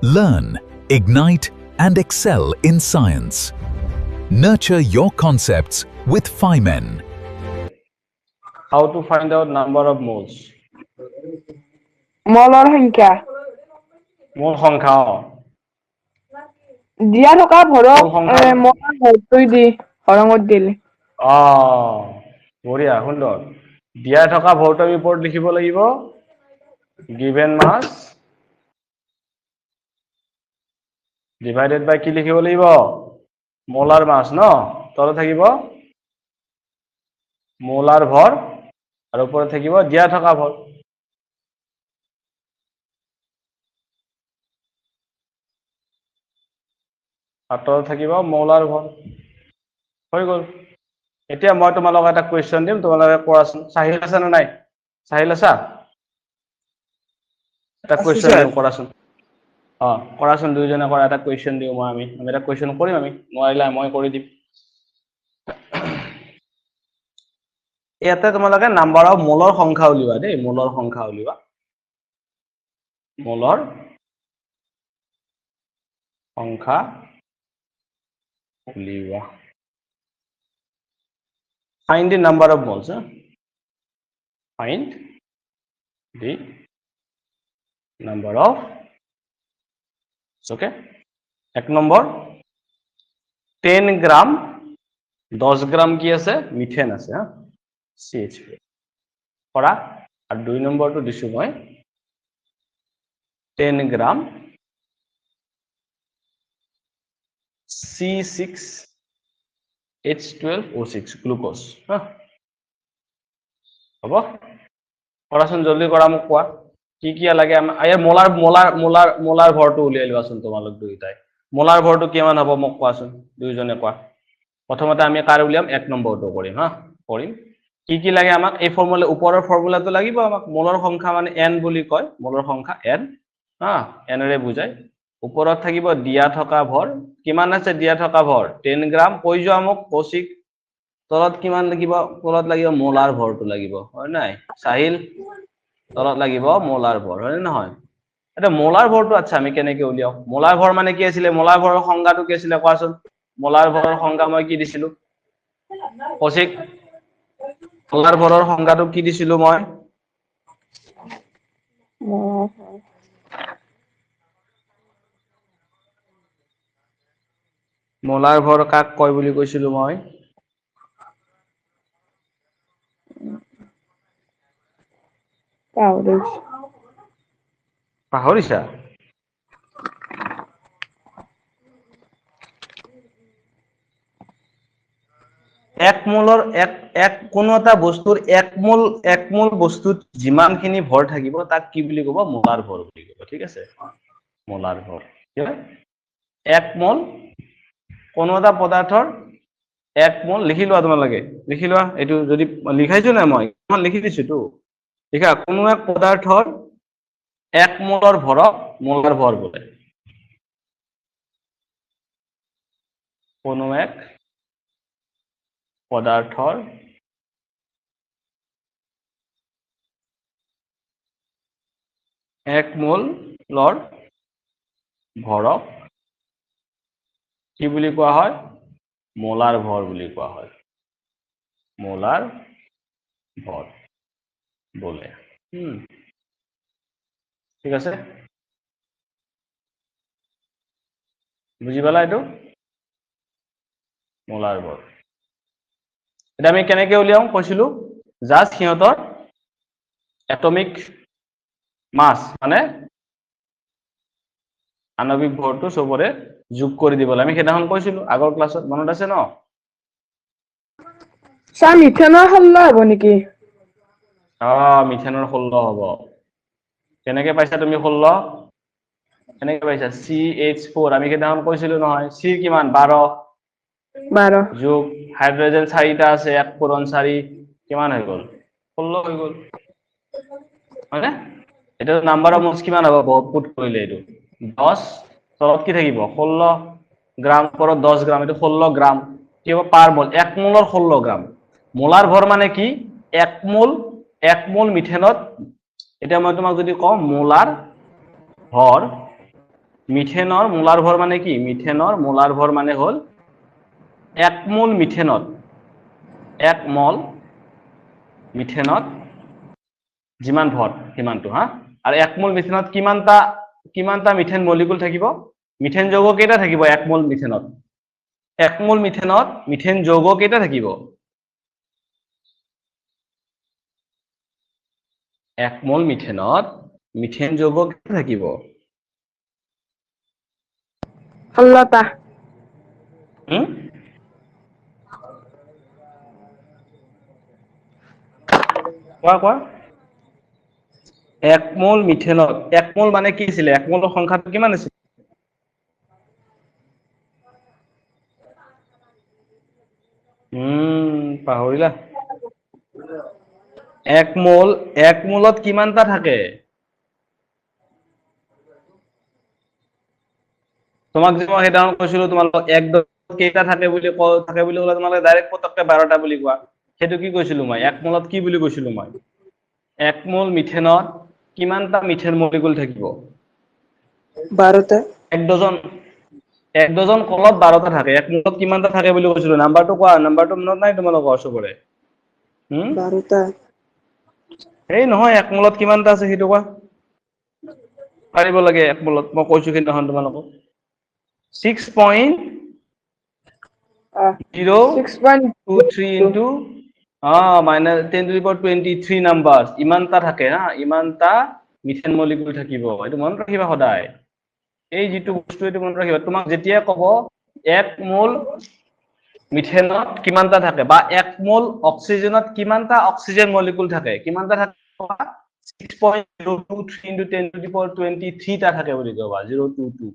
Learn, ignite, and excel in science. Nurture your concepts with Phymen. How to find out number of moles? মলৰ সংখ্যা Mole সংখ্যা দিয়া থকা ভৰক মল সংখ্যা মলৰ ভৰটো দি হৰণত দিলে বঢ়িয়া সুন্দৰ দিয়া থকা ভৰটোৰ ওপৰত লিখিব লাগিব given mass divided by কি লিখিব লাগিব মোলাৰ মাছ ন তলত থাকিব মোলাৰ ভৰ আৰু ওপৰত থাকিব দিয়া থকা ভৰ তলত থাকিব মোলাৰ ভৰ হৈ গল এতিয়া মই তোমালোকক এটা কোৱেশ্চন দিম তোমালোকে কৰাচোন চাহিল আছে না নাই চাহিল আছা এটা কোৱেশ্চন দিম কৰাচোন কৰাচোন দুইজনে কৰা এটা কোৱেশ্চন দিও আমি এটা কোৱেশ্চন কৰিম আমি নোৱাৰিলে মই কৰি দিম ইয়াতে তোমালোকে নাম্বাৰ অফ মোলৰ সংখ্যা উলিওৱা দেই মোলৰ সংখ্যা উলিওৱা মোলৰ সংখ্যা উলিওৱা find the number of moles find the number of okay এক নম্বৰ 10 গ্ৰাম 10 গ্ৰাম কি আছে মিথেন আছে CH4 কৰা আৰু দুই নম্বৰটো দিছো মই 10 গ্ৰাম C6H12O6 গ্লুকোজ হ'ব কৰাচোন জলদি কৰা মোক কোৱা কি কি লাগে এই মোলাৰ ভৰটো উলিয়াই লোৱাচোন তোমালোক দুইটাই মোলাৰ ভৰটো কিমান হ'ব মোক কোৱাচোন দুইজনে কোৱা প্ৰথমতে আমি কাৰ উলিয়াম এক নম্বৰটো কৰিম কৰিম কি লাগে আমাক এই ফৰ্মুলা ওপৰৰ ফৰ্মুলাটো লাগিব আমাক মোলৰ সংখ্যা মানে n বুলি কয় মোলৰ সংখ্যা n n ৰে বুজায় ওপৰত থাকিব দিয়া থকা ভৰ কিমান আছে দিয়া থকা ভৰ 10 গ্ৰাম কৈ যোৱা মোক কৌশিক তলত কিমান লাগিব তলত লাগিব মোলাৰ ভৰটো লাগিব হয় নাই সাহিল তলত লাগিব মোলাৰ ভৰ হয় নহয় এটা মোলাৰ ভৰটো আচ্ছা আমি কেনেকৈ উলিয়াও মোলাৰ ভৰ মানে কি আছিল মোলাৰ ভৰৰ সংজ্ঞাটো কি আছিল কোৱাচোন মোলাৰ ভৰৰ সংজ্ঞা মই কি দিছিলো কৌশিক মোলাৰ ভৰৰ সংজ্ঞাটো কি দিছিলো মই মোলাৰ ভৰ কাক কয় বুলি কৈছিলো মই পাহৰিছা এক মোলৰ এক কোনো এটা বস্তুৰ এক মোল বস্তুত যিমানখিনি ভৰ থাকিব তাক কি বুলি ক'ব মোলাৰ ভৰ বুলি ক'ব ঠিক আছে মোলাৰ ভৰ কি হয় এক মোল কোনো এটা পদাৰ্থৰ এক মোল লিখি লোৱা তোমালোকে লিখি লোৱা এইটো যদি লিখাইছো না মই কিমান লিখি দিছো তো লিখা কোনো এক পদাৰ্থৰ এক মোলৰ ভৰক মোলাৰ ভৰ বোলে কোনো এক পদাৰ্থৰ এক মোলৰ ভৰক কি বুলি কোৱা হয় মোলাৰ ভৰ বুলি কোৱা হয় মোলাৰ ভৰ বোলে ঠিক আছে বুজি পালা এইটো মোলাৰ ভৰ এটা আমি কেনেকৈ উলিয়াও কৈছিলো জাস্ট সিহঁতৰ এটমিক মাস মানে আণবিক ভৰটো সবৰে যোগ কৰি দিব লাগে আমি সেদিনাখন কৈছিলো আগৰ ক্লাছত মনত আছে ন স্যাৰ মিথেনৰ 16 হ'ব নেকি মিথেনৰ 16 হ'ব কেনেকৈ পাইছা তুমি 16 কেনেকৈ পাইছা CH4 আমি সেদিনাখন কৈছিলো নহয় C কিমান 12 যোগ হাইড্ৰোজেন 4টা আছে 1 পূৰণ 4 কিমান হৈ গ'ল 16 হৈ গ'ল হয়নে এটা নাম্বাৰ অফ মোলস কিমান হ'ব পুট কৰিলে এইটো 10 তলত কি থাকিব 16 গ্ৰাম ওপৰত 10 গ্ৰাম এটো 16 গ্ৰাম কি হ'ব পাৰ মোল 1 মোলৰ 16 গ্ৰাম মোলাৰ ভৰ মানে কি 1 মোল মিথেনত এটা মই তোমাক যদি কওঁ মোলাৰ ভৰ মিথেনৰ মোলাৰ ভৰ মানে কি মিথেনৰ মোলাৰ ভৰ মানে হল 1 মোল মিথেনত 1 মল মিথেনত যিমান ভৰ সিমানটো হা আৰু 1 মোল মিথেনত কিমানটা মিথেন মলিকুল থাকিব মিথেন যৌগ কেইটা থাকিব 1 মোল মিথেনত 1 মোল মিথেনত মিথেন যৌগ কেইটা থাকিব 1 মোল মিথেনত মিথেন যৌগ কেইটা থাকিব 16টা কোৱা 1 মোল মিথেনত 1 মোল মানে কি আছিল 1 মোলৰ সংখ্যাটো কিমান আছিল পাহৰিলা 1 মোলত কিমানটা থাকে তোমাক যে মই হেডাউন কৈছিলো তোমালোক 1 ডজনত কেইটা থাকে বুলি ক'লে তোমালোকে ডাইৰেক্ট পতককে 12টা বুলি কোৱা সেইটো কি কৈছিলো মই 1 মোলত কি বুলি কৈছিলো মই 1 মোল মিথেনত কিমানটা মিথেন মলিকুল থাকিব 12টা 1 ডজন কলত 12টা থাকে 1 মোলত কিমানটা থাকে বুলি কৈছিলো নাম্বাৰটো কোৱা নাম্বাৰটো মনত নাই তোমালোকৰ চবৰে 12টা এই নহয় 1 মোলত কিমানটা আছে সেইটো কোৱা পাৰিব লাগে 1 মোলত মই কৈছো কিন্তু তোমালোকক 6.023 into minus 10 to the power 23 numbers ইমানটা থাকে হা ইমানটা মিথেন মলিকুল থাকিব এটো মনত ৰাখিবা সদায় এই যেটো বস্তু এটো মনত ৰাখিবা তোমাক যেতিয়া কব 1 মোল মিথেনত কিমানটা থাকে বা 1 মোল অক্সিজেনত কিমানটা অক্সিজেন মলিকুল থাকে কিমানটা থাকে 6.023 into 10 to the power 23 টা থাকে বুলি কবা 022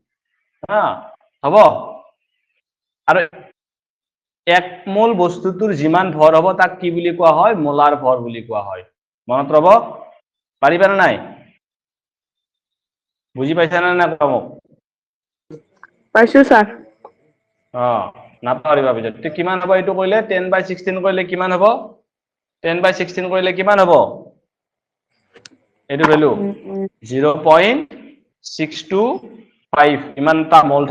হা হ'ব আৰু 1 মোল বস্তুটোৰ যিমান ভৰ হ'ব তাক কি বুলি কোৱা হয় মোলাৰ ভৰ বুলি কোৱা হয় মনত ৰব পাৰিবা না নাই বুজি পাইছা না না মোক পাইছো স্যাৰ নাপাৰিবা পিছত তে কিমান হ'ব এটো কইলে 10/16 কইলে কিমান হ'ব 10/16 কইলে কিমান হ'ব এটো ভ্যালু 0.625 ইমানটা মল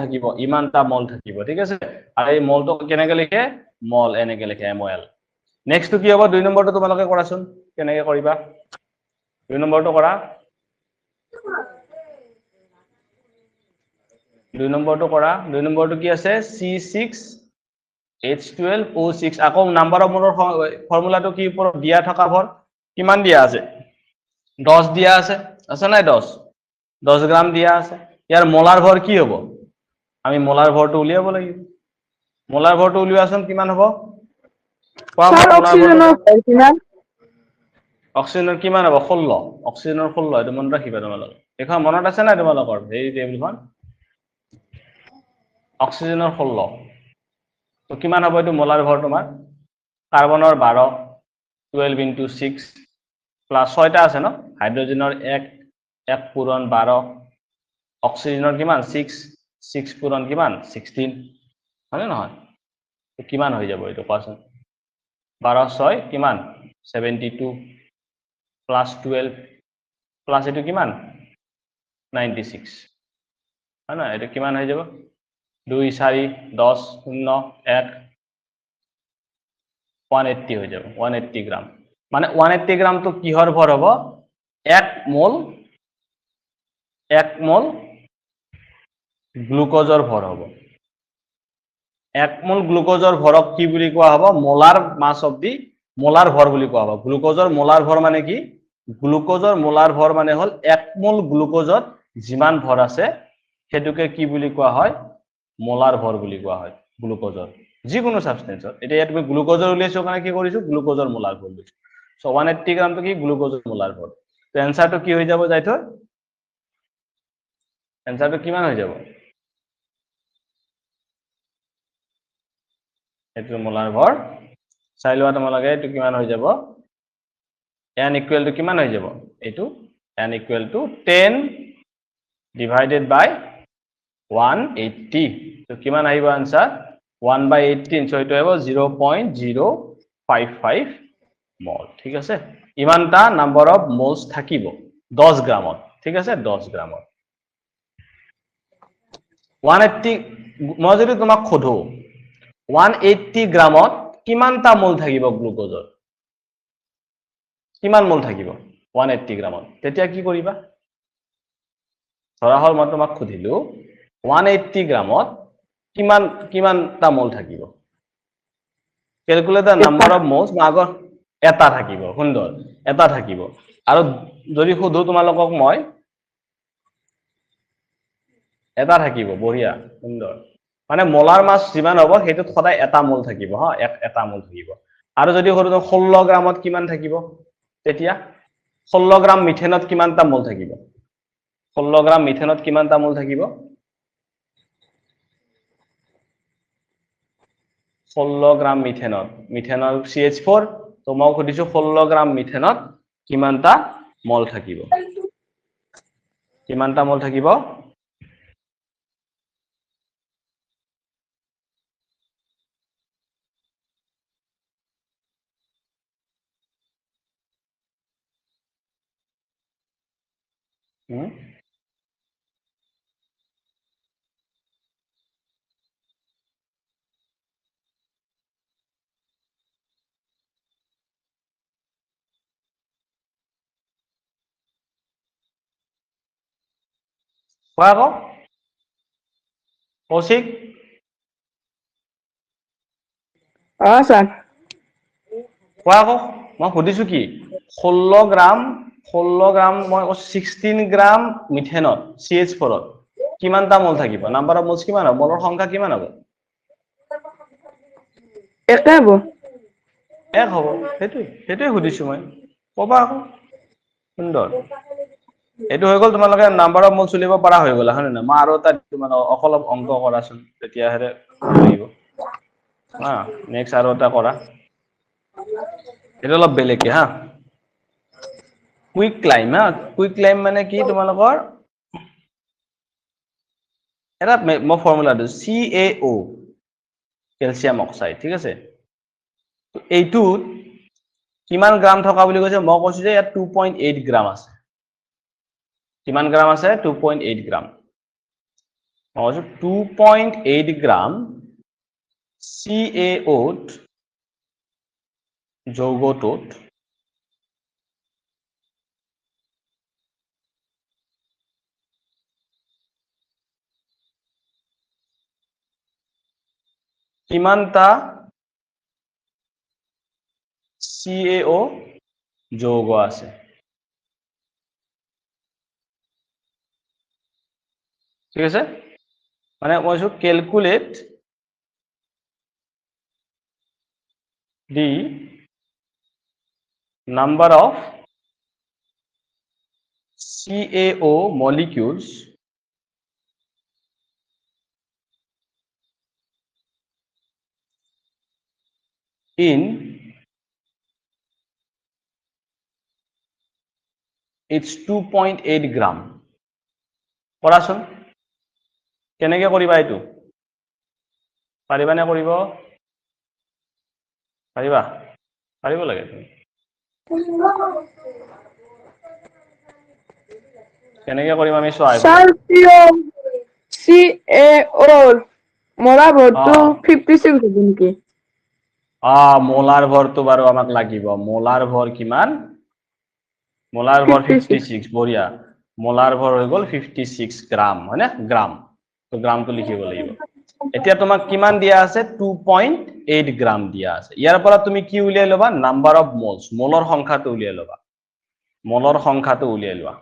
থাকিব ঠিক আছে আৰু এই মলটো কেনেকৈ লিখে মল এনেকৈ লিখে mol নেক্সট কি হ'ব 2 নম্বৰটো তোমালোকে কৰাচোন কেনেকৈ কৰিবা 2 নম্বৰটো কৰা 2 নম্বৰটো কৰা 2 নম্বৰটো কি আছে C6H12O6 আকৌ নাম্বাৰ অফ মোলৰ ফৰ্মুলাটো কি ওপৰত দিয়া থকা ভৰ কিমান দিয়া আছে 10 দিয়া আছে নাই 10 গ্ৰাম দিয়া আছে ইয়াৰ মোলাৰ ভৰ কি হ'ব আমি মোলাৰ ভৰটো উলিয়াব লাগিব মোলাৰ ভৰটো উলিওৱাচোন কিমান হ'ব স্যাৰ অক্সিজেনৰ কিমান অক্সিজেনৰ কিমান হ'ব 16 অক্সিজেনৰ 16 এটো মনত ৰাখিবা তোমালোকে এখন মনত আছে নাই তোমালোকৰ এই টেবুলখন অক্সিজেনৰ 16 তো কিমান হ'ব এটো মোলাৰ ভৰ তোমাৰ কাৰ্বনৰ 12 12 into 6 প্লাস 6টা আছে ন হাইড্ৰোজেনৰ 1 পূৰণ 12 অক্সিজেনৰ কিমান 6 পূৰণ কিমান 16 হয়নে নহয় তো কিমান হৈ যাব এটো কোৱাচোন 12 6 কিমান 72 প্লাস 12 প্লাস এটো কিমান 96 হয় না এটো কিমান হৈ যাব 2 4 10 0 1 180 হৈ যাব 180 গ্রাম মানে 180 গ্রাম তো কিহৰ ভৰ হ'ব 1 মোল গ্লুকোজৰ ভৰ হ'ব 1 মোল গ্লুকোজৰ ভৰক কি বুলি কোৱা হ'ব molar mass of the molar ভৰ বুলি কোৱা হ'ব গ্লুকোজৰ মোলাৰ ভৰ মানে কি গ্লুকোজৰ মোলাৰ ভৰ মানে হল 1 মোল গ্লুকোজত যিমান ভৰ আছে সেটুকে কি বুলি কোৱা হয় মোলাৰ ভৰ বুলি কোৱা হয় গ্লুকোজৰ যিকোনো সাবস্টেন্সৰ এতিয়া তুমি গ্লুকোজৰ উলিয়াইছো কাৰণে কি কৰিছো গ্লুকোজৰ মোলাৰ ভৰ লৈছো সো 180 গ্ৰাম তো কি গ্লুকোজৰ মোলাৰ ভৰ তো এনসাৰটো কি হৈ যাব যাইতো এনসাৰটো কিমান হৈ যাব এটো মোলাৰ ভৰ চাই লোৱা তোমালোকে এটো কিমান হৈ যাব n ইকুয়াল টু কিমান হৈ যাব এটো n ইকুয়াল টু 10 ডিভাইডেড বাই 180 তো কিমান আহিব আনসার 1/18 সো এটো হ'ব 0.055 মল ঠিক আছে ইমানটা নাম্বার অফ মোলস থাকিব 10 গ্রামত ঠিক আছে 10 গ্রামত 180 মই যদি তোমাক সোধো 180 গ্ৰামত কিমানটা মোল থাকিব গ্লুকোজৰ কিমান মোল থাকিব 180 গ্ৰামত তেতিয়া কি কৰিবা ধৰা হল মই তোমাক সুধিলো 180 গ্ৰামত কিমানটা মোল থাকিব ক্যালকুলেট দ্য নাম্বাৰ অফ মোলছ আগৰ এটা থাকিব সুন্দৰ এটা থাকিব আৰু যদি সুধো তোমালোকক মই এটা থাকিব বঢ়িয়া সুন্দৰ মানে মোলাৰ মাছ যিমান হ'ব হেতুত সদায় এটা মোল থাকিব হা এটা মোল থাকিব আৰু যদি হৰু 16 গ্ৰামত কিমান থাকিব তেতিয়া 16 গ্ৰাম মিথেনত কিমানটা মোল থাকিব 16 গ্ৰাম মিথেনত কিমানটা মোল থাকিব 16 গ্ৰাম মিথেনৰ CH4 তো মই সুধিছো 16 গ্ৰাম মিথেনত কিমানটা মোল থাকিব কিমানটা মোল থাকিব কোৱা আকৌ কৌশিক স্যাৰ কোৱা আকৌ মই সুধিছো কি 16 গ্ৰাম মই 16 গ্ৰাম মিথেনত CH4 ত কিমানটা মোল থাকিব নাম্বাৰ অফ মোলছ কিমান হ'ব মোলৰ সংখ্যা কিমান হ'ব একে হব এক হ'ব সেইটোৱে সুধিছো মই কবা আকৌ সুন্দৰ এটো হৈ গল তোমালোকে নাম্বাৰ অফ মোলছ উলিয়াব পাৰা হৈ গলা হয় না মই আৰু এটা মানে অকলপ অংক কৰাচোন তেতিয়া হেৰে ভাল লাগিব হা নেক্সট আৰু এটা কৰা এটা অলপ বেলেগকে হা কুইক ক্লাইম মানে কি তোমালোকৰ এটা মই ফৰ্মুলা দিছো CaO ক্যালসিয়াম অক্সাইড ঠিক আছে এইটোত কিমান গ্ৰাম থকা বুলি কৈছে মই কৈছো যে ইয়াত 2.8 গ্ৰাম আছে কিমান গ্ৰাম আছে 2.8 গ্ৰাম মই কৈছো 2.8 গ্ৰাম CaO যৌগটোত কিমানটা CaO যৌগ আছে ঠিক আছে মানে মই কৈছো calculate the number of CaO molecules in its 2.8 গ্ৰাম কৰাচোন কেনেকৈ কৰিবা এইটো পাৰিবা নে কৰিব পাৰিব লাগে তুমি কেনেকৈ কৰিম আমি চোৱা স্যাৰ CaO মোলা ভৰটো 56 হব নেকি মোলাৰ ভৰটো বাৰু আমাক লাগিব মোলাৰ ভৰ কিমান মোলাৰ ভৰ 56 বঢ়িয়া মোলাৰ ভৰ হৈ গল 56 গ্ৰাম হয়নে গ্ৰাম তো গ্ৰামটো লিখিব লাগিব এতিয়া তোমাক কিমান দিয়া আছে 2.8 গ্ৰাম দিয়া আছে ইয়াৰ পৰা তুমি কি উলিয়াই লবা নাম্বাৰ অফ মোলছ মোলৰ সংখ্যাটো উলিয়াই লবা মোলৰ সংখ্যাটো উলিয়াই লোৱা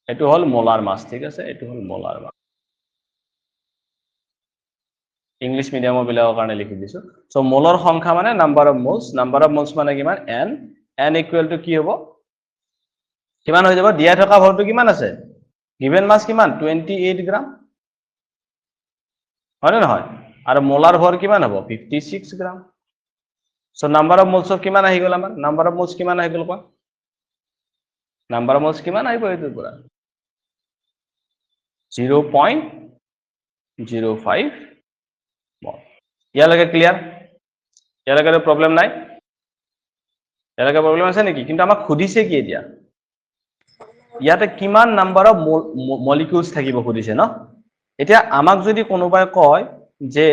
এটো হল মোলাৰ মাছ ঠিক আছে এটো হল মোলাৰ মাছ ইংলিশ মিডিয়ামৰ বিলাকৰ কাৰণে লিখি দিছো সো মোলৰ সংখ্যা মানে নাম্বাৰ অফ মোলছ মানে কিমান n ইকুৱেল টু কি হ'ব কিমান হৈ যাব দিয়া থকা ভৰটো কিমান আছে গিভেন মাছ কিমান 28 গ্ৰাম হয় নহয় আৰু মোলাৰ ভৰ কিমান হ'ব 56 গ্ৰাম সো নাম্বাৰ অফ মোলছ কিমান আহি গল আমাৰ নাম্বাৰ অফ মোলছ কিমান আহি গল কোৱা নাম্বাৰ অফ মোলছ কিমান আহিব এইটোৰ পৰা 0.05 ইয়ালৈকে ক্লিয়াৰ ইয়ালৈকে প্ৰবলেম নাই ইয়ালৈকে প্ৰবলেম আছে নেকি কিন্তু আমাক সুধিছে কি এতিয়া ইয়াতে কিমান নাম্বাৰ অফ মলিকিউলছ থাকিব সুধিছে ন এতিয়া আমাক যদি কোনোবাই কয় যে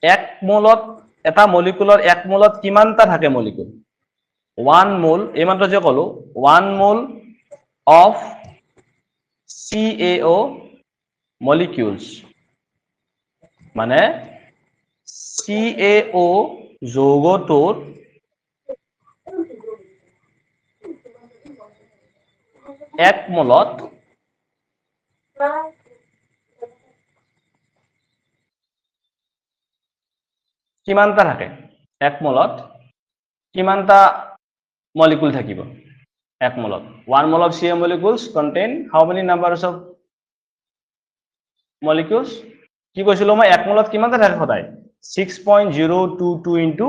1 মোলত এটা মলিকিউলৰ 1 মোলত কিমানটা থাকে মলিকিউল 1 মোল এইমাত্ৰ যে কলো 1 মোল অফ CaO molecules মানে CaO যৌগটোৰ এক মোলত কিমানটা থাকে এক মোলত কিমানটা মলিকিউল থাকিব এক মোলত 1 mole of CaO molecules contain how many numbers of molecules কি কৈছিলো মই এক মোলত কিমানটা থাকে সদায় 6.022 ইনটু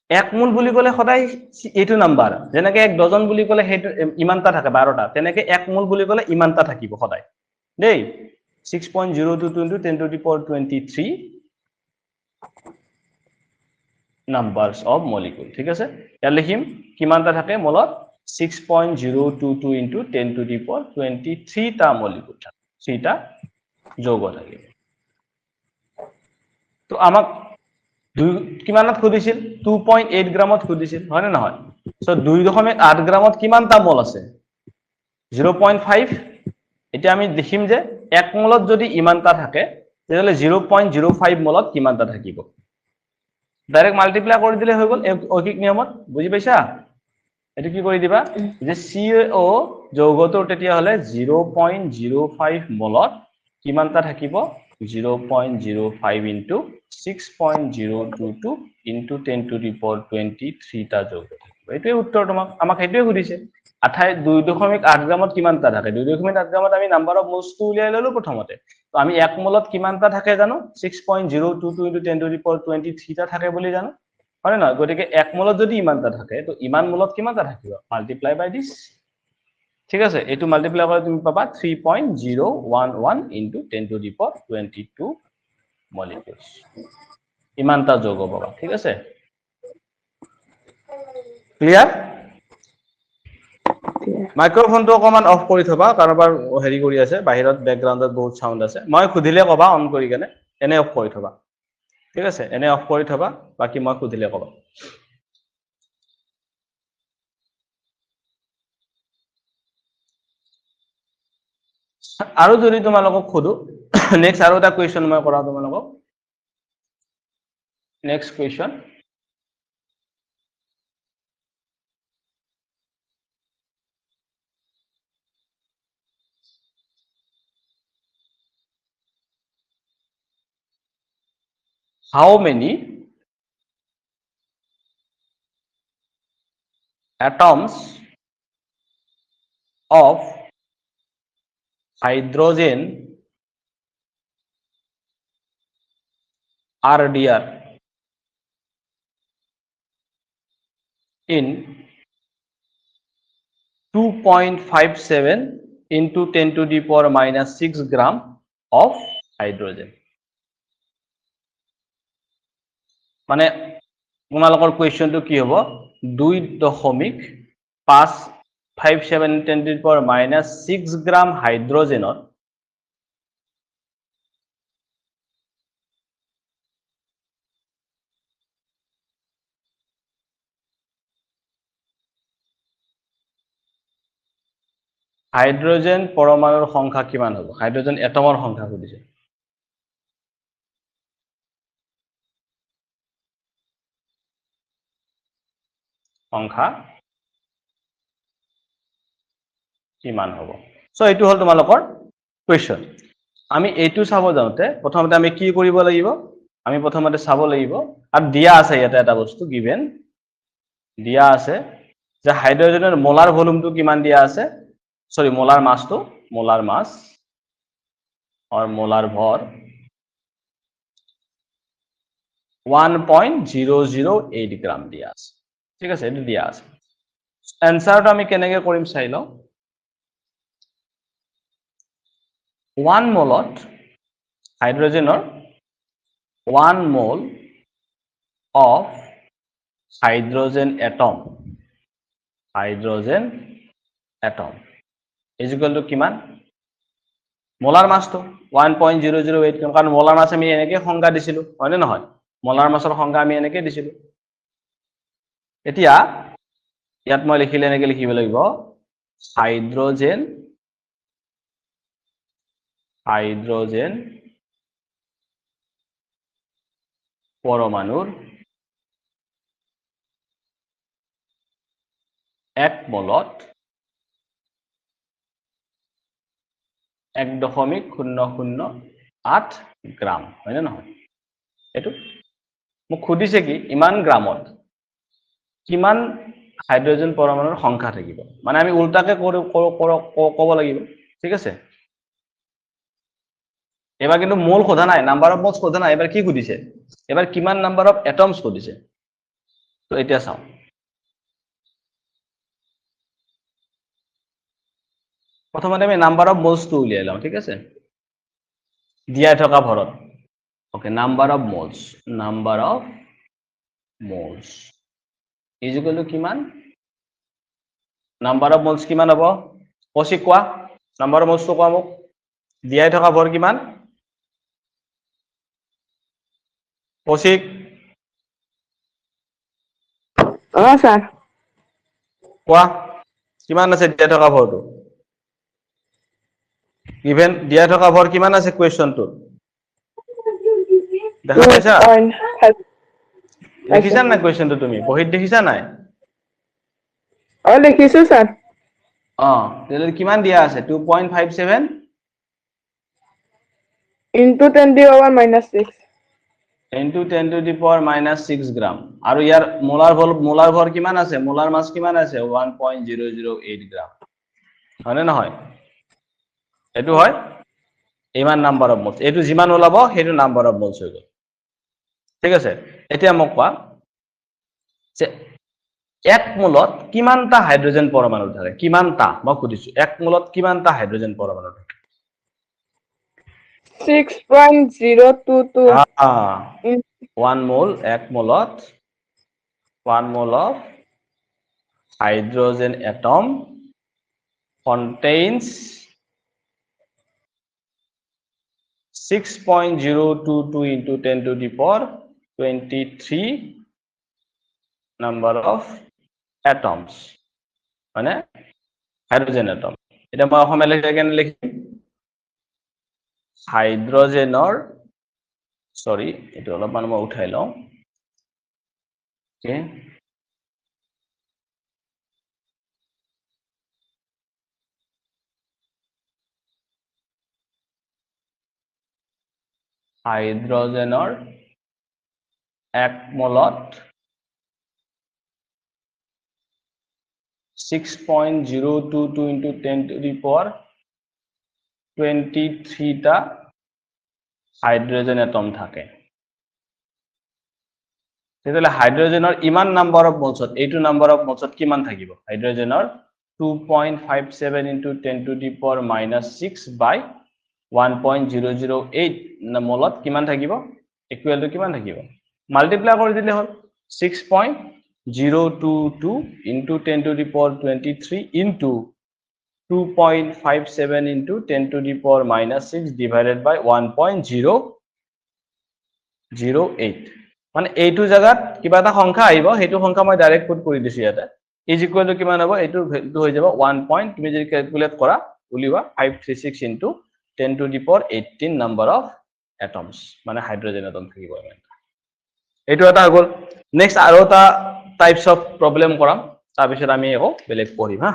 এক মোল বুলি ক'লে সদায় এইটো নাম্বাৰ যেনেকৈ এক ডজন বুলি ক'লে সেইটো ইমানটা থাকে 12টা তেনেকৈ এক মোল বুলি ক'লে ইমানটা থাকিব সদায় দেই 6.022 into 10 to the power 23 numbers of molecule ঠিক আছে ইয়াত লিখিম কিমানটা থাকে মোলত 6.022 ইনটু 10 to the power 23 টা molecule থাকে 3টা যৌগ থাকে তো আমাক কিমানত খুদিছিল 2.8 গ্ৰামত খুদিছিল হয় না নহয় সো 2.8 গ্ৰামত কিমানটা মোল আছে 0.5 এতিয়া আমি দেখিম যে 1 মোলত যদি ইমানটা থাকে তেতিয়াহলে 0.05 মোলত কিমানটা থাকিব ডাইরেক্ট মাল্টিপ্লাই কৰি দিলে হৈ গল ঐকিক নিয়মত বুজি পাইছা এটো কি কৰি দিবা যে CaO যৌগটোৰ তেতিয়া হলে 0.05 মোলত কিমানটা থাকিব 0.05 into 6.022 into 10 to the power 23 টা যৌগ থাকিব এটোই উত্তৰ তোমাক আমাক হেটোই সুধিছে 2.8 গ্ৰামত কিমানটা থাকে 2.8 গ্ৰামত আমি নাম্বাৰ অফ মোলস উলিয়াই ললো প্ৰথমতে তো আমি এক মোলত কিমানটা থাকে জানো 6.022 into 10 to the power 23 টা থাকে বুলি জানো হয় না গতিকে এক মোলত যদি ইমানটা থাকে তো ইমান মোলত কিমানটা থাকিব মাল্টিপ্লাই বাই দিস ঠিক আছে এটো মাল্টিপ্লাই কৰি তুমি পাবা 3.011 into 10 to the power 22 molecules ইমানটা যৌগ পাবা ঠিক আছে ক্লিয়াৰ মাইক্ৰোফোনটো অকমান অফ কৰি থবা কাৰোবাৰ হেৰি কৰি আছে বাহিৰত ব্যাকগ্ৰাউণ্ডত বহুত সাউন্ড আছে মই খুদিলে কবা অন কৰি কেনে এনে অফ কৰি থবা ঠিক আছে এনে অফ কৰি থবা বাকি মই খুদিলে কবা আৰু যদি তোমালোকক খুদু নেক্সট আৰু এটা কোৱেশ্চন মই কৰা তোমালোকক next question how many atoms of hydrogen are there in 2.57 into 10 to the power minus 6 gram of hydrogen মানে তোমালোকৰ কোৱেশ্চনটো কি হ'ব 2.557 10 to the power minus 6 gram হাইড্ৰোজেনৰ hydrogen পৰমাণুৰ সংখ্যা কিমান হ'ব হাইড্ৰোজেন এটমৰ সংখ্যা সুধিছে সংখ্যা কিমান হ'ব সো এটো হল তোমালোকৰ কোৱেশ্চন আমি এটো চাব যাওতে প্ৰথমতে আমি কি কৰিব লাগিব আমি প্ৰথমতে চাব লাগিব আৰু দিয়া আছে ইয়াতে এটা বস্তু গিভেন দিয়া আছে যে হাইড্ৰোজেনৰ মোলাৰ ভলিউমটো কিমান দিয়া আছে সৰি মোলাৰ মাসটো মোলাৰ মাস और मोलार भर 1.008 গ্রাম দিয়া আছে ঠিক আছে এটো দিয়া আছে আনসারটো আমি কেনেকৈ কৰিম চাই লও 1 মোলত হাইড্ৰোজেনৰ 1 মোল of hydrogen atom is equal to কিমান মোলাৰ মাছটো 1.008 গ্ৰাম কাৰণ মোলাৰ মাছ আমি এনেকৈ সংজ্ঞা দিছিলোঁ হয়নে নহয় মোলাৰ মাছৰ সংজ্ঞা আমি এনেকৈ দিছিলোঁ এতিয়া ইয়াত মই লিখিলে এনেকৈ লিখিব লাগিব হাইড্ৰোজেন পৰমাণুৰ 1 মলত 1.008 গ্ৰাম হয়নে নহয় এইটো মোক সুধিছে কি ইমান গ্ৰামত কিমান হাইড্ৰোজেন পৰমাণুৰ সংখ্যা থাকিব মানে আমি উল্টাকে ক'ব লাগিব ঠিক আছে এবাৰ কিন্তু মোল সোধা নাই নাম্বাৰ অফ মোলছ সোধা নাই এবাৰ কি সুধিছে এবাৰ কিমান নাম্বাৰ অফ এটমছ সুধিছে তো এতিয়া চাওঁ প্ৰথমতে আমি নাম্বাৰ অফ মোলছটো উলিয়াই লওঁ ঠিক আছে দিয়াই থকা ভৰত okay number of moles is equal to কিমান নাম্বাৰ অফ মোলছ কিমান হ'ব কৌশিক কোৱা নাম্বাৰ অফ মোলছটো কোৱা মোক দিয়াই থকা ভৰ কিমান কৌশিক স্যাৰ কোৱা কিমান আছে দিয়াই থকা ভৰটো ইভেন দিয়াই থকা ভৰ কিমান আছে কুৱেশ্যনটোত দেখা পাইছা 2.5 দেখিছা নাই কুৱেশ্যনটো তুমি বহিত দেখিছা নাই লিখিছো স্যার তেতিয়াহ'লে কিমান দিয়া আছে 2.57 into 10 to the power minus 6 into 10 to the power minus 6 গ্ৰাম আৰু ইয়াৰ মোলাৰ ভৰ কিমান আছে মোলাৰ মাছ কিমান আছে 1.008 গ্ৰাম হয়নে নহয় এইটো হয় ইমান নাম্বাৰ অফ মোলছ এইটো যিমান ওলাব সেইটো নাম্বাৰ অফ মোলছ হৈ গ'ল ঠিক আছে এতিয়া মোক কোৱা যে 1 মোলত কিমানটা হাইড্ৰোজেন পৰমাণু থাকে কিমানটা মই সুধিছো 1 মোলত কিমানটা হাইড্ৰোজেন পৰমাণু থাকে 6.022 1 মোল 1 মোলত 1 mole of hydrogen atom contains 6.022 into 10 to the power 23 number of atoms মানে হাইড্ৰোজেন এটম এটা মই অসমীয়া লিখি কেনে লিখিম হাইড্ৰোজেনৰ সৰি এটা অলপমান মই উঠাই লওঁ okay হাইড্ৰোজেনৰ 1 মোলত 6.022 into 10 to the power 23 টা হাইড্ৰোজেন এটম থাকে তেতিয়াহ'লে হাইড্ৰোজেনৰ ইমান নাম্বাৰ অফ মোলছত এইটো নাম্বাৰ অফ মোলছত কিমান থাকিব হাইড্ৰোজেনৰ 2.57 into 10 to the power minus 6 by 1.008 মোলত কিমান থাকিব ইকুৱেল টু কিমান থাকিব মাল্টিপ্লাই কৰি দিলে হ'ল 6.022 into 10 to the power 23 into 2.57 into 10 to the power minus 6 divided by 1.008 মানে এইটো জায়গাত কিবা এটা সংখ্যা আহিব সেইটো সংখ্যা মই ডাইৰেক্ট পুট কৰি দিছো ইয়াতে ইজ ইকুৱেল টু কিমান হ'ব এইটো ভ্যালু হৈ যাব 1 পইণ্ট তুমি যদি ক্যালকুলেট কৰা উলিওৱা 536 into 10 to the power 18 number of atoms মানে হাইড্ৰোজেন এটম থাকিব এইটো এটা গ'ল নেক্সট আৰু এটা টাইপস অফ প্ৰবলেম কৰাম তাৰ পিছত আমি আকৌ বেলেগ পঢ়িম হা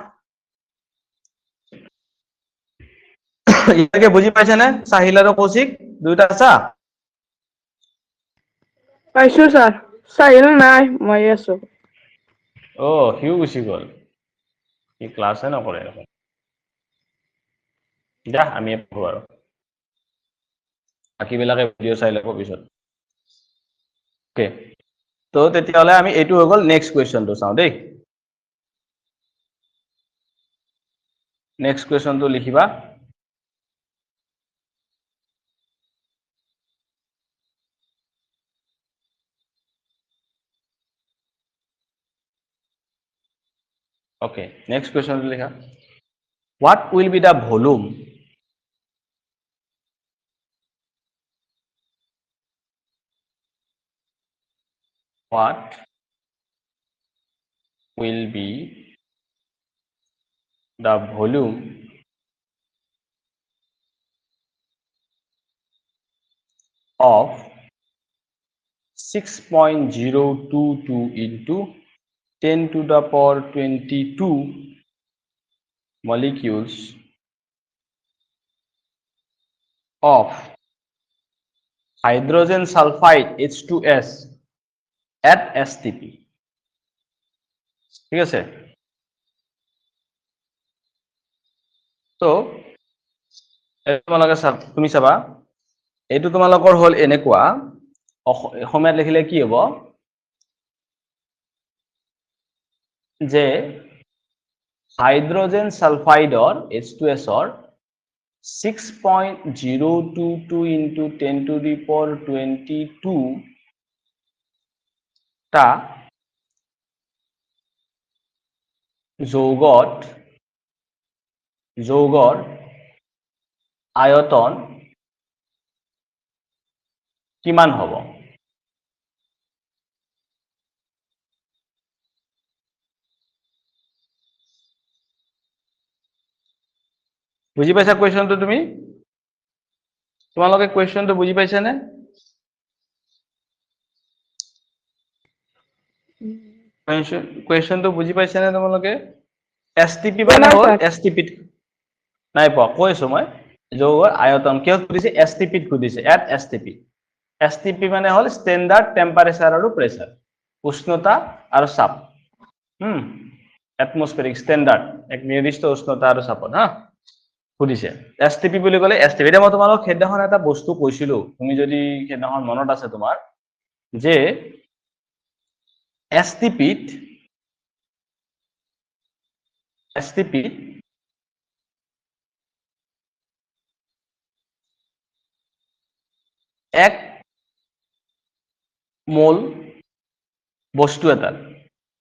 ইয়াকে বুজি পাইছে নে সাহিল আৰু কৌশিক দুইটা আছে পাইছো স্যার সাহিল নাই মই আছো হিউ গুচি গ'ল কি ক্লাছে নকৰে দেখোন যা আমি পঢ়ো আৰু বাকীবিলাকে ভিডিঅ' চাই ল'ব পিছত ওকে তো তেতিয়াহ'লে আমি এইটো হৈ গ'ল নেক্সট কুৱেশ্যনটো চাওঁ দেই নেক্সট কুৱেশ্যনটো লিখিবা ওকে নেক্সট কুৱেশ্যনটো লিখা what will be the volume what will be the volume of 6.022 into 10 to the power 22 molecules of hydrogen sulfide H2S at STP. ঠিক আছে, তো তোমালোকে তুমি চাবা এইটো তোমালোকৰ হল এনেকুৱা অসমীয়াত লিখিলে কি হ'ব যে হাইড্ৰোজেন সালফাইডৰ H2S ৰ 6.022 into 10 to the power 22 টা যৌগৰ আয়তন কিমান হ'ব? বুজি পাইছা কোৱেশ্চনটো তুমি? তোমালোকে কোৱেশ্চনটো বুজি পাইছানে? কোৱেশ্চনটো বুজি পাইছানে তোমালোকে? এসটিপি মানে হ'ল এসটিপি নাই পোৱা কৈছো মই যৌগৰ আয়তন কিহত সুধিছে এসটিপিত সুধিছে এট এসটিপি এসটিপি মানে হ'ল ষ্টেণ্ডাৰ্ড টেম্পাৰেচাৰ আৰু প্ৰেছাৰ উষ্ণতা আৰু চাপ এটমস্ফেৰিক ষ্টেণ্ডাৰ্ড এক নিৰ্দিষ্ট উষ্ণতা আৰু চাপত হা সুধিছে এসটিপি বুলি ক'লে এসটিপি এতিয়া মই তোমালোকক সেইদিনাখন এটা বস্তু কৈছিলো তুমি যদি সেইদিনাখন মনত আছে তোমাৰ যে এসটিপিত এক মোল বস্তু এটা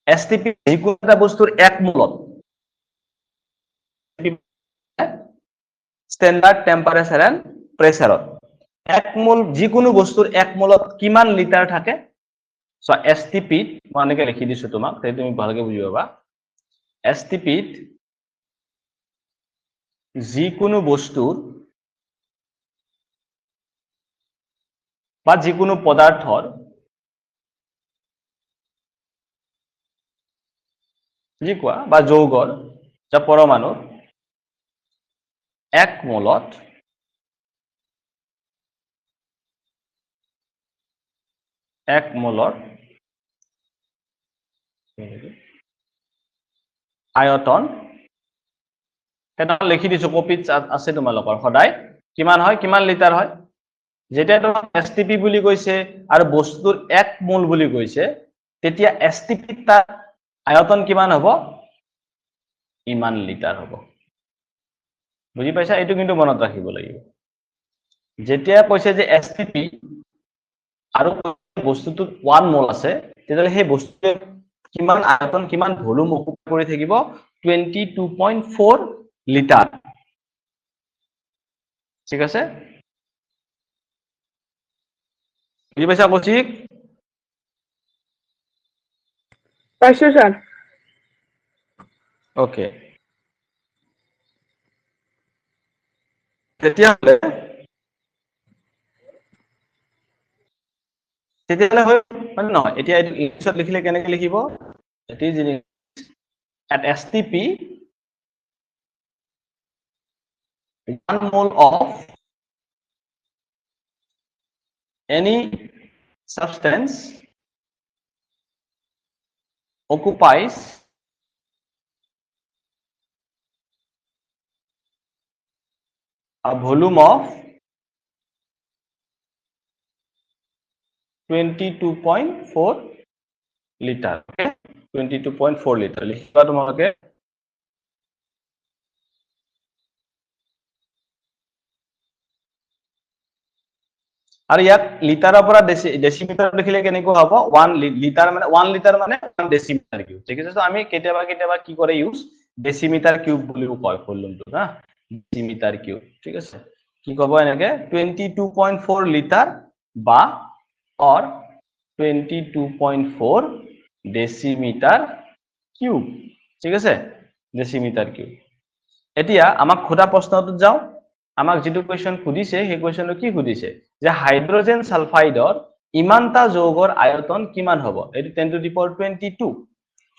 এসটিপি যিকোনো এটা বস্তুৰ এক মোলত ষ্টেণ্ডাৰ্ড টেম্পাৰেচাৰ এণ্ড প্ৰেছাৰত এক মোল যিকোনো বস্তুৰ এক মোলত কিমান লিটাৰ থাকে সো এসটিপিত মই এনেকৈ লিখি দিছো তোমাক তাই তুমি ভালকৈ বুজি পাবা এসটিপিত যিকোনো বস্তুৰ বা যিকোনো পদাৰ্থৰ যি কোৱা বা যৌগৰ যা পৰমাণুৰ এক মোলত আয়তন এটা লিখি দিছো কপিত আছে তোমালোকৰ সদায় কিমান হয় কিমান লিটাৰ হয় যেতিয়া তোমাক এসটিপি বুলি কৈছে আৰু বস্তুৰ এক মোল বুলি কৈছে তেতিয়া এসটিপি তাৰ আয়তন কিমান হ'ব ইমান লিটাৰ হ'ব বুজি পাইছা এইটো কিন্তু মনত ৰাখিব লাগিব যেতিয়া কৈছে যে এসটিপি আৰু বস্তুটো 1 মোল আছে তেতিয়ালে সেই বস্তুৰ কিমান আয়তন কিমান ভলিউম অকুপাই কৰি থাকিব 22.4 লিটাৰ ঠিক আছে বুজি পাইছা কৌশিক পাইছো স্যার ওকে তেতিয়াহলে মানে নহয় এতিয়া ইংলিছত লিখিলে কেনেকৈ লিখিব it is at STP 1 mole of any substance occupies a volume of 22.4 liter okay 22.4 liter লিখিবা তোমালোকে আৰু ইয়াত লিটাৰৰ পৰা ডেসিমিটাৰ লিখিলে কেনেকৈ হ'ব 1 লিটাৰ মানে 1 লিটাৰ মানে 1 ডেসিমিটাৰ কিউব ঠিক আছে তো আমি কেতিয়াবা কি কৰে ইউজ ডেসিমিটার কিউব বুলিও কয় ভলিউমটো না ডেসিমিটার কিউব ঠিক আছে কি কব এনেকে 22.4 লিটার বা অর 22.4 ডেসিমিটার কিউব ঠিক আছে ডেসিমিটার কিউব এতিয়া আমাক খোদা প্ৰশ্নটোত যাও আমাক যেটো কোৱেশ্চন খুদিছে সেই কোৱেশ্চনটো কি খুদিছে যে হাইড্ৰোজেন সালফাইডৰ ইমানটা যৌগৰ আয়তন কিমান হ'ব এটো 10 টু দি পাৱাৰ 22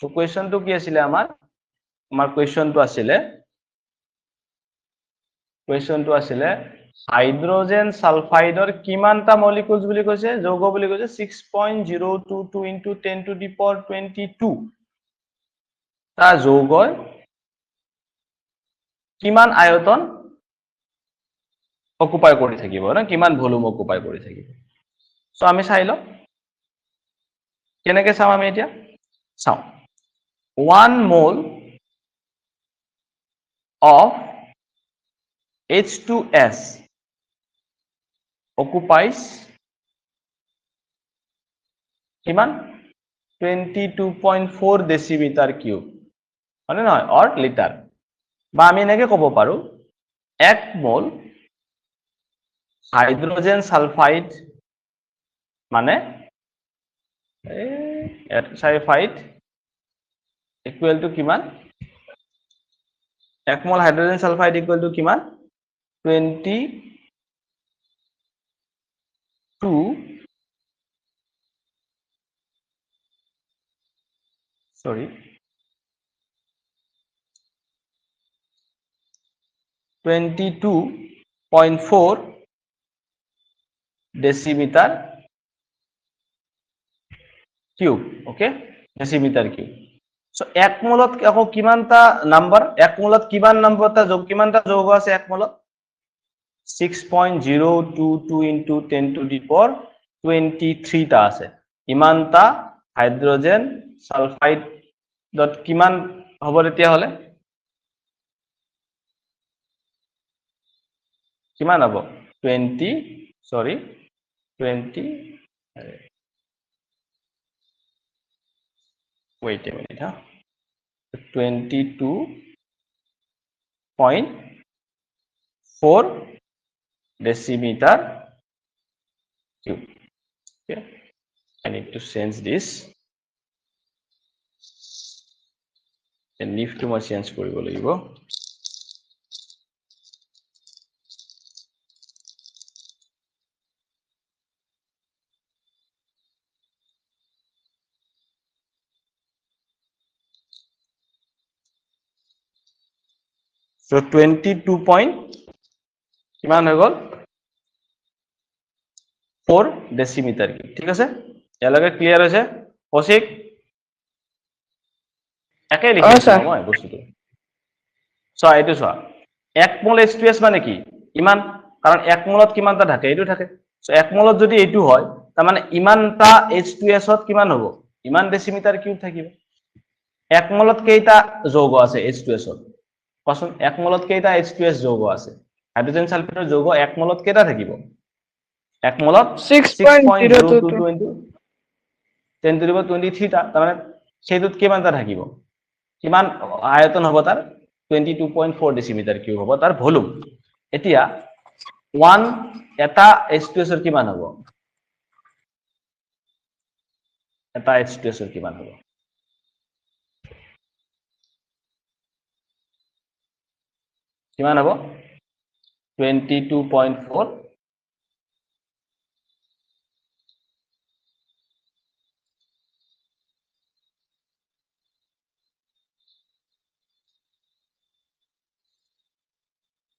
সো কোৱেশ্চনটো কি আছিল আমাৰ কোৱেশ্চনটো আছিলে হাইড্ৰোজেন সালফাইডৰ কিমানটা মলিকুলস বুলি কৈছে যৌগ বুলি কৈছে 6.022 ইনটু 10 টু দি পাৱাৰ 22 তা যৌগৰ কিমান আয়তন অকুপাই কৰি থাকিব না কিমান ভলিউম অকুপাই কৰি থাকিব সো আমি চাই লও কেনেকৈ চাম আমি এতিয়া চাও 1 mole of H2S occupies কিমান 22.4 ডেসিমিটার কিউব মানে নহয় অর লিটার বা আমি এনেকে কব পাৰো 1 মোল হাইড্রোজেন সালফাইড মানে সালফাইড ইকুয়াল টু কিমান 1 মোল হাইড্রোজেন সালফাইড ইকুয়াল টু কিমান 22.4 decimetre cube okay decimetre cube so 1 মোলত আকৌ কিমানটা নাম্বার 1 মোলত কিমান নাম্বারটা যোগ কিমানটা যৌগ আছে 1 মোলত 6.022 ইনটু 10 টু দি পাৱাৰ 23 টা আছে ইমানটা হাইড্ৰোজেন সালফাইড ডট কিমান হ'ব তেতিয়া হলে কিমান হ'ব 20 wait a minute 22.4 decimeter cube okay I need to change this and leave to মই চেঞ্জ কৰিব লাগিব So 22 point কিমান হৈ গল 4 ডেসিমিটার কিউব ঠিক আছে ইয়ালৈকে ক্লিয়ার হৈছে কৌশিক একে লিখিছো মই বস্তুটো সো এইটো চোৱা 1 মোল H2S মানে কি ইমান কাৰণ 1 মোলত কিমানটা থাকে এইটো থাকে সো 1 মোলত যদি এইটো হয় তাৰ মানে ইমানটা H2S ত কিমান হ'ব ইমান ডেসিমিটার কিউব থাকিব 1 মোলত কেইটা যৌগ আছে H2S ত কোন 1 মোলত কেইটা H2S যৌগ আছে হাইড্ৰোজেন সালফাইডৰ যৌগ 1 মোলত কেইটা থাকিব 1 মোলত 6.022 ইনটু 10 টু দি পাৱাৰ 23 টা তাৰ মানে সেইটোত কিমানটা থাকিব কিমান আয়তন হ'ব তাৰ 22.4 ডেসিমিটাৰ কিউব হ'ব তাৰ ভলিউম এতিয়া 1 এটা H2S ৰ কিমান হ'ব এটা H2S ৰ কিমান হ'ব কিমান হ'ব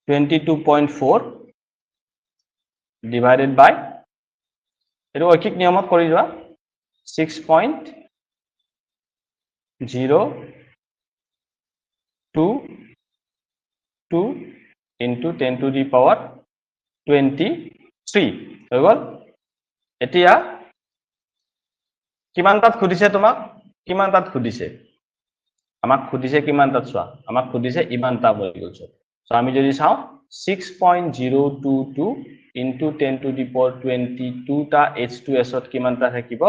22.4 divided by এটো ঐকিক নিয়মত কৰি যোৱা 6.022 into 10 to the power 23 হৈ গল এতিয়া কিমান তাত খুদিছে তোমাক কিমান তাত খুদিছে আমাক খুদিছে কিমান তাত চোৱা আমাক খুদিছে ইমানটা মলিকুলছ সো আমি যদি চাও 6.022 into 10 to the power 22 টা H2S ত কিমানটা থাকিব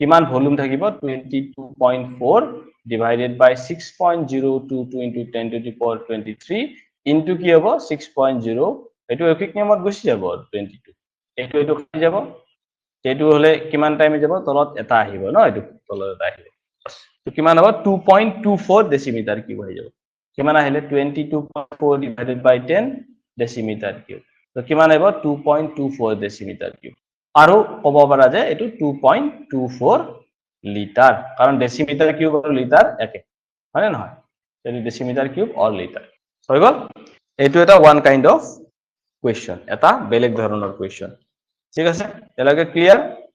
কিমান ভলিউম থাকিব 22.4 divided by 6.022 into 10 to the power 23 into কি হ'ব 6.0 এটো একৈক নিয়মত গুছি যাব 22 এটো খাই যাব এটো হলে কিমান টাইমে যাব তলত এটা আহিব ন এটো তলত এটা আহিব তো কিমান হ'ব 2.24 ডেসিমিটার কিউব হৈ যাব কিমান আহিলে 22.4 divided by 10 ডেসিমিটার কিউব তো কিমান আহিব 2.24 ডেসিমিটার কিউব আৰু ক'ব পাৰা যে এটো 2.24 লিটার কারণ ডেসিমিটার কিউব আর লিটার একে হয় না নহয় এটো ডেসিমিটার কিউব অর লিটার হৈ গল এটো এটা ওয়ান কাইন্ড অফ কোয়েশ্চন এটা বেলেগ ধৰণৰ কোয়েশ্চন ঠিক আছে এলাকে ক্লিয়াৰ